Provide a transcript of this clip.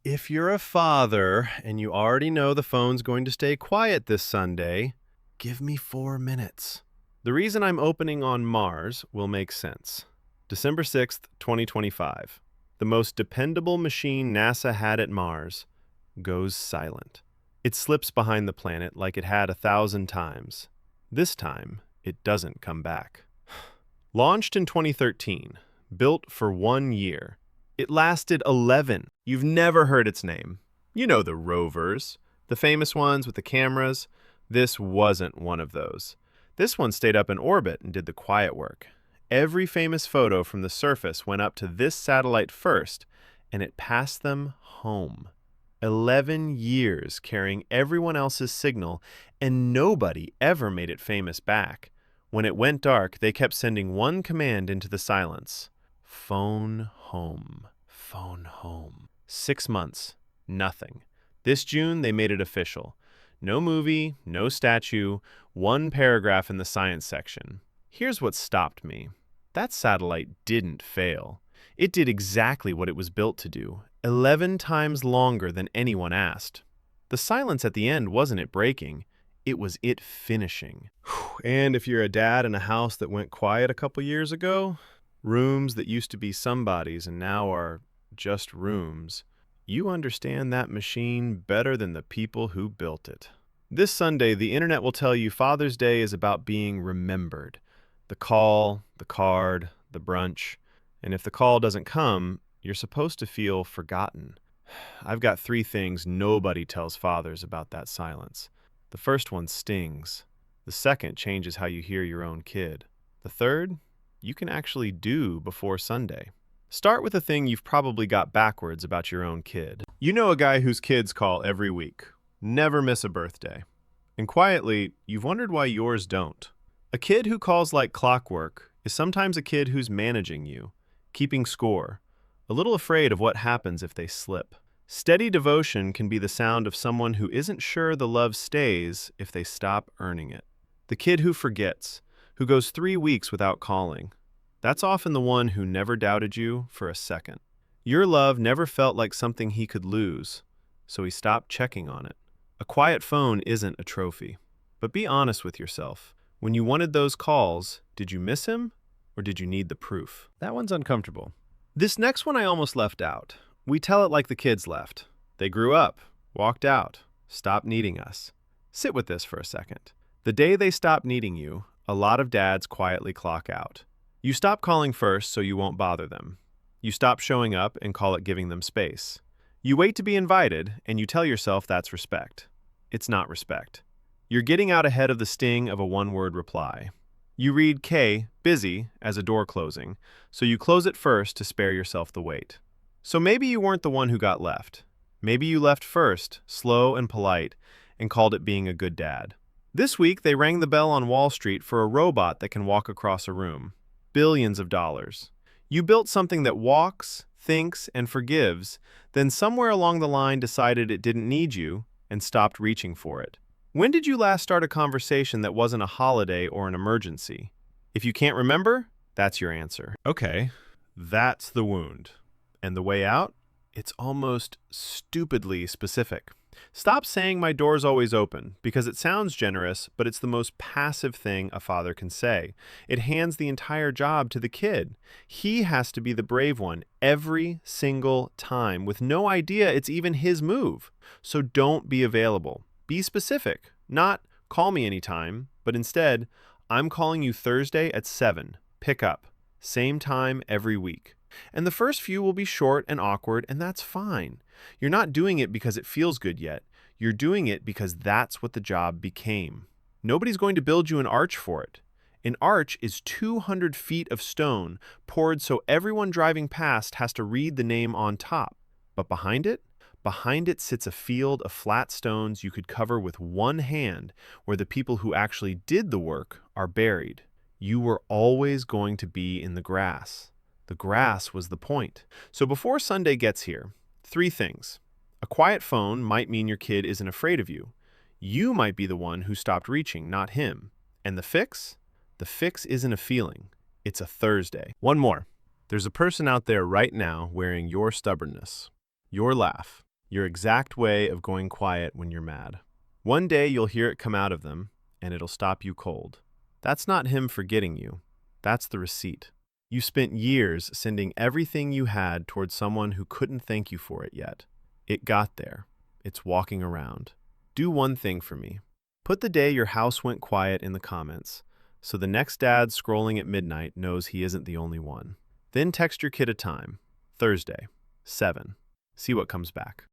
If you're a father and you already know the phone's going to stay quiet this Sunday, give me 4 minutes. The reason I'm opening on Mars will make sense. December 6th, 2025. The most dependable machine NASA had at Mars goes silent. It slips behind the planet like it had 1,000 times. This time, it doesn't come back. Launched in 2013, built for 1 year. It lasted 11. You've never heard its name. You know the rovers, the famous ones with the cameras. This wasn't one of those. This one stayed up in orbit and did the quiet work. Every famous photo from the surface went up to this satellite first, and it passed them home. 11 years carrying everyone else's signal, and nobody ever made it famous back. When it went dark, they kept sending one command into the silence. Phone home. Phone home. 6 months. Nothing. This June, they made it official. No movie, no statue, one paragraph in the science section. Here's what stopped me. That satellite didn't fail. It did exactly what it was built to do, 11 times longer than anyone asked. The silence at the end wasn't it breaking, it was it finishing. And if you're a dad in a house that went quiet a couple years ago, rooms that used to be somebody's and now are just rooms, you understand that machine better than the people who built it. This Sunday, the internet will tell you Father's Day is about being remembered. The call, the card, the brunch. And if the call doesn't come, you're supposed to feel forgotten. I've got 3 things nobody tells fathers about that silence. The first one stings. The second changes how you hear your own kid. The third, you can actually do before Sunday. Start with a thing you've probably got backwards about your own kid. You know a guy whose kids call every week, never miss a birthday. And quietly, you've wondered why yours don't. A kid who calls like clockwork is sometimes a kid who's managing you, keeping score, a little afraid of what happens if they slip. Steady devotion can be the sound of someone who isn't sure the love stays if they stop earning it. The kid who forgets, who goes 3 weeks without calling, that's often the one who never doubted you for a second. Your love never felt like something he could lose, so he stopped checking on it. A quiet phone isn't a trophy. But be honest with yourself. When you wanted those calls, did you miss him or did you need the proof? That one's uncomfortable. This next one I almost left out. We tell it like the kids left. They grew up, walked out, stopped needing us. Sit with this for a second. The day they stop needing you, a lot of dads quietly clock out. You stop calling first so you won't bother them. You stop showing up and call it giving them space. You wait to be invited and you tell yourself that's respect. It's not respect. You're getting out ahead of the sting of a one-word reply. You read K, busy, as a door closing, so you close it first to spare yourself the wait. So maybe you weren't the one who got left. Maybe you left first, slow and polite, and called it being a good dad. This week, they rang the bell on Wall Street for a robot that can walk across a room. Billions of dollars. You built something that walks, thinks, and forgives, then somewhere along the line decided it didn't need you and stopped reaching for it. When did you last start a conversation that wasn't a holiday or an emergency? If you can't remember, that's your answer. Okay, that's the wound. And the way out? It's almost stupidly specific. Stop saying my door's always open, because it sounds generous, but it's the most passive thing a father can say. It hands the entire job to the kid. He has to be the brave one every single time, with no idea it's even his move. So don't be available. Be specific. Not call me anytime, but instead, I'm calling you Thursday at 7. Pick up. Same time every week. And the first few will be short and awkward, and that's fine. You're not doing it because it feels good yet. You're doing it because that's what the job became. Nobody's going to build you an arch for it. An arch is 200 feet of stone poured so everyone driving past has to read the name on top. But behind it? Behind it sits a field of flat stones you could cover with one hand, where the people who actually did the work are buried. You were always going to be in the grass. The grass was the point. So before Sunday gets here, 3 things. A quiet phone might mean your kid isn't afraid of you. You might be the one who stopped reaching, not him. And the fix? The fix isn't a feeling. It's a Thursday. One more. There's a person out there right now wearing your stubbornness, your laugh, Your exact way of going quiet when you're mad. One day you'll hear it come out of them, and it'll stop you cold. That's not him forgetting you. That's the receipt. You spent years sending everything you had towards someone who couldn't thank you for it yet. It got there. It's walking around. Do one thing for me. Put the day your house went quiet in the comments, so the next dad scrolling at midnight knows he isn't the only one. Then text your kid a time. Thursday, 7. See what comes back.